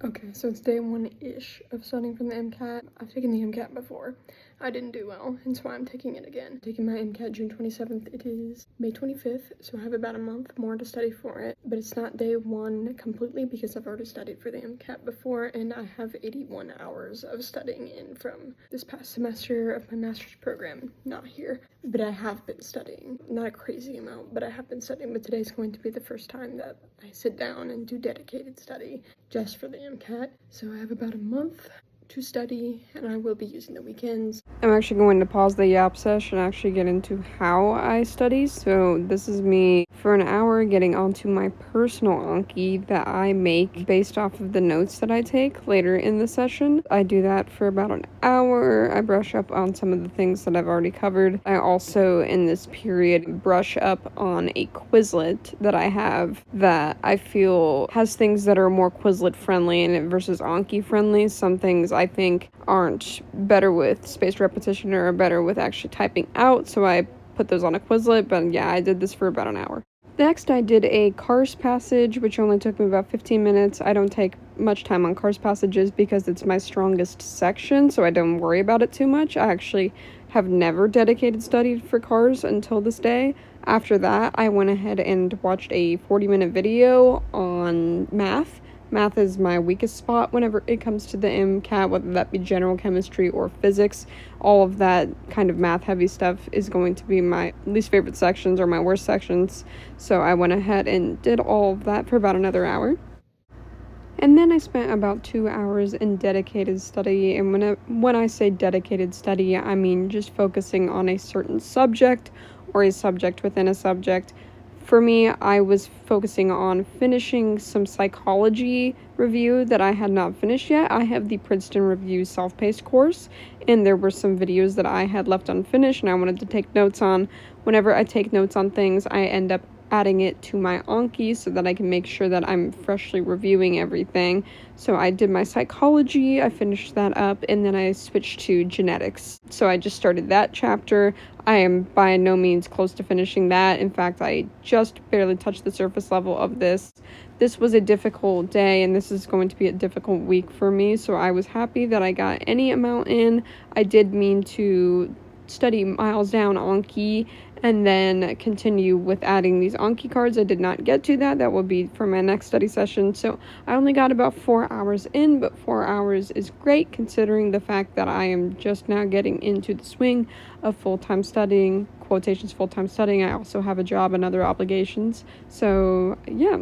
Okay, so it's day one-ish of studying for the MCAT. I've taken the MCAT before. I didn't do well, and so I'm taking it again. Taking my MCAT June 27th. It is May 25th, so I have about a month more to study for it. But it's not day one completely because I've already studied for the MCAT before, and I have 81 hours of studying in from this past semester of my master's program. Not here, but I have been studying. Not a crazy amount, but I have been studying. But today's going to be the first time that I sit down and do dedicated study just for the MCAT. So I have about a month to study, and I will be using the weekends. I'm actually going to pause the yap session and actually get into how I study. So this is me for an hour getting onto my personal Anki that I make based off of the notes that I take later in the session. I do that for about an hour. I brush up on some of the things that I've already covered. I also, in this period, brush up on a Quizlet that I have that I feel has things that are more Quizlet friendly in it versus Anki friendly. Some things I think aren't better with spaced repetition or are better with actually typing out, so I put those on a Quizlet. But yeah, I did this for about an hour. Next, I did a Cars passage, which only took me about 15 minutes. I don't take much time on Cars passages because it's my strongest section, so I don't worry about it too much. I actually have never dedicated studied for Cars until this day. After that, I went ahead and watched a 40-minute video on math. Math is my weakest spot whenever it comes to the MCAT, whether that be general chemistry or physics. All of that kind of math-heavy stuff is going to be my least favorite sections or my worst sections. So I went ahead and did all of that for about another hour. And then I spent about 2 hours in dedicated study. And when I say dedicated study, I mean just focusing on a certain subject or a subject within a subject. For me, I was focusing on finishing some psychology review that I had not finished yet. I have the Princeton Review self-paced course, and there were some videos that I had left unfinished and I wanted to take notes on. Whenever I take notes on things, I end up adding it to my Anki so that I can make sure that I'm freshly reviewing everything. So I did my psychology, I finished that up, and then I switched to genetics. So I just started that chapter. I am by no means close to finishing that. In fact, I just barely touched the surface level of this. This was a difficult day, and this is going to be a difficult week for me, so I was happy that I got any amount in. I did mean to study miles down Anki and then continue with adding these Anki cards. I did not get to that. That will be for my next study session. So I only got about 4 hours in, but 4 hours is great considering the fact that I am just now getting into the swing of full-time studying, quotations full-time studying. I also have a job and other obligations. So yeah.